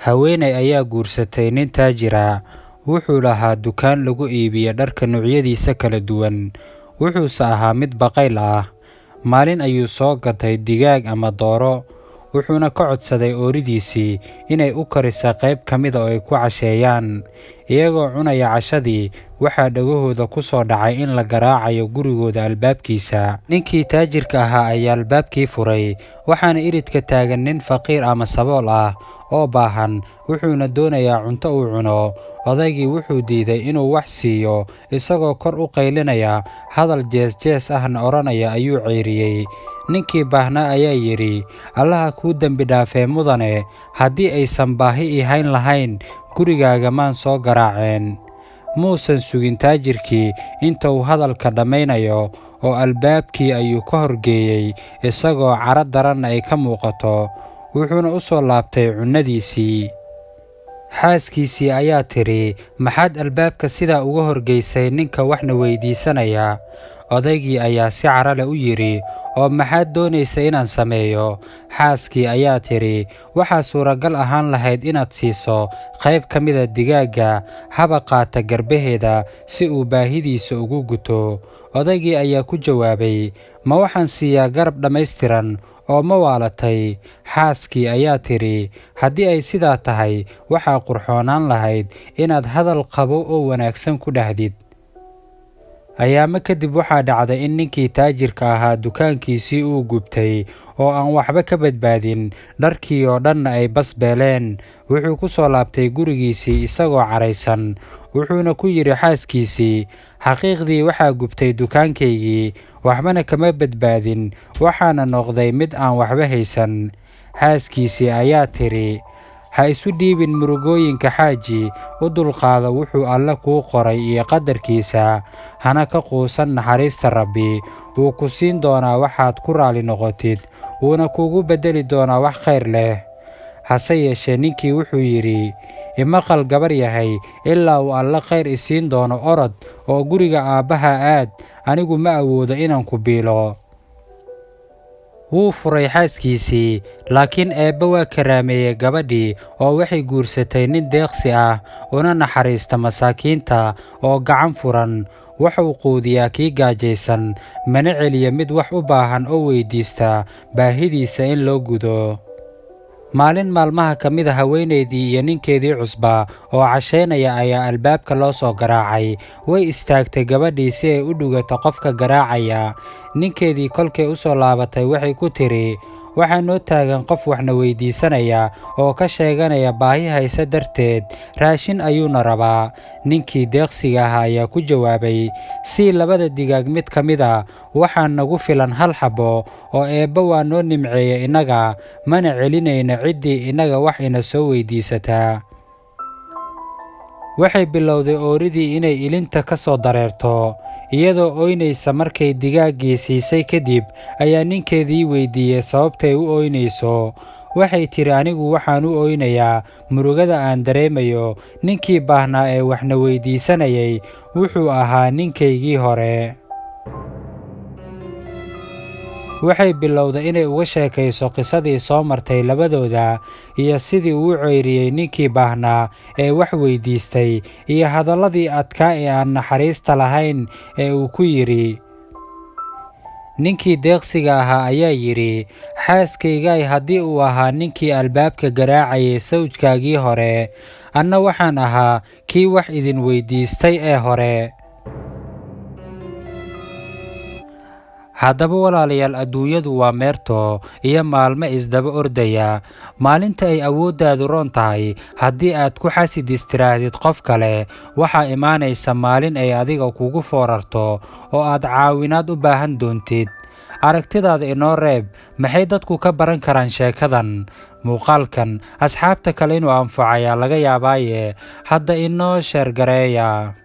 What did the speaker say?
Haweeney ayaa guursatay nin taajir ah. Wuxuu lahaa dukaan lagu iibiyo dharka noocyadiisa kala duwan, wuxuuse ahaa mid baqayl ah. Maalin ayuu soo gatay digaag ama dooro, wuxuuna ka codsaday ooridiisii inay u kariso qayb ka mid ah oo ay ku casheeyaan. Iyagoo cunaya cashadii, waxaa dhagahooda ku soo dhacay in la garaacayo gurigooda albaabkiisa. Ninkii taajirka ahaa ayaa albaabkii furay, waxaana iridka taagan nin faqiir ama sabool ah oo baahan, wuxuuna doonayaa cunto uu cuno. Odaygii wuxuu diiday inuu wax siiyo, isagoo kor u qaylinaya, hadal jees-jees ahna odhanaya ayuu ceyriyey. Ninkii baahnaa ayaa yidhi, Allaha kuu dembi dhaafee mudane, haddii aysan baahi ii hayn lahayn, gurigaaga maan soo garaaceen. Muusan sugin taajirkii inta uu hadalka dhammaynayo, oo albaabkii ayuu ka horgeeyey, isagoo cadho daranna ay ka muuqato. Wuxuuna u soo laabtay cunnadiisii. Xaaskiisii ayaa tidhi, maxaad albaabka sidaa uga horgeysay ninka waxna weydiisanaya? Odaygii ayaa si cadho leh u yidhi, oo maxaad doonaysa inaan sameeyo? Xaaskii ayaa tidhi, waxaa suuragal ahaan lahayd inaad siiso qayb ka mida digaagga, haba qaata garbaheeda si uu baahidiisa ugu guto. Odaygii ayaa ku jawaabay, ma waxaan siiyaa garab dhammaystiran oo ma waalatay? Xaaskii ayaa tidhi, haddii ay sidaa tahay, waxaa qurxoonaan lahayd inaad hadal qabo oo wanaagsan ku dhahdid. Ayaamo kadib waxaa dhacday in ninkii taajirka ahaa dukaankiisii uu gubtay oo aan waxba ka badbaadin, dharkii oo dhanna ay bas beeleen. Wuxuu ku soo laabtay gurigiisii isagoo caraysan, wuxuuna ku yidhi xaaskiisii, xaqiiqdii waxaa gubtay dukaankaygii, waxbana kama badbaadin, waxaana noqday mid aan waxba haysan. Xaaskiisii ayaa tidhi, ha isu dhiibin murugooyinka xaaji, u dulqaado wuxuu Alle kuu qoray iyo qadarkiisa, hana ka quusan naxariista Rabbi. Wuu ku siin doonaa waxaad ku raali noqotid, wuuna kuugu beddeli doonaa wax khayr leh. Hase yeeshee ninkii wuxuu yidhi, imaqal gabar yahay, ilaa uu Alle khayr i siin doono orod oo guriga aabbaha aad, anigu ma awoodo inaan ku biilo. Wuu furay xaaskiisii, laakiin Eebbe waa karaameeyey gabadhii oo waxay guursatay nin deeqsi ah, una naxariista masaakiinta oo gacan furan. Wuxuu quudiyaa kii gaajaysan, mana celiyo mid wax u baahan oo weydiista baahidiisa in loo gudo. Maalin maalmaha ka mid a haweenaydii iyo ninkeedii cusbaa oo cashaynaya ayaa albaabka loo soo garaacay. Way istaagtay gabadhii si ay u dhugato qofka garaacaya. Ninkeedii kolkay u soo laabatay waxay ku tidhi, waxaa noo taagan qof waxna weydiisanaya oo ka sheeganaya baahi hayse darteed, raashin ayuuna rabaa. Ninkii deeqsiga ahaa ayaa ku jawaabay, sii labada digaag mid ka mid a, waxaa nagu filan hal xabbo, oo Eebbe waa noo nimceeye innaga, mana celinayno ciddii innaga wax ina soo weydiisataa. Waxay bilowday ooridii inay ilinta ka soo dareerto. Iyadoo ooynaysa markay digaaggii siisay kadib, ayaa ninkeedii weydiiyey sababtay u ooynayso. Waxay tidhi, anigu waxaan u ooynayaa murugada aan dareemayo. Ninkii baahnaa ee waxna weydiisanayay wuxuu ahaa ninkaygii hore. Waxay bilowday inay uga sheekayso qisadii soo martay labadooda, iyo sidii uu u ceyriyey ninkii baahnaa ee wax weydiistay, iyo hadalladii adkaa ee aan naxariista lahayn ee uu ku yidhi. Ninkii deeqsiga ahaa ayaa yidhi, xaaskaygay haddii uu ahaa ninkii albaabka garaacayay sawjkaagii hore, anna waxaan ahaa kii wax idin weydiistay ee hore. Haddaba walaalayaal, adduunyadu waa meerto iyo maalmo isdaba ordaya. Maalinta ay awooddaadu roon tahay, haddii aad ku xasidis tiraahdid qof kale, waxaa imaanaysa maalin ay adiga kugu foorarto oo aad caawinaad u baahan doontid. Aragtidaada inoo reeb, maxay dadku ka baran karaan sheekadan? Muuqaalkan asxaabta kale inuu anfaco ayaa laga yaabaaye, hadda inoo sheer gareeya.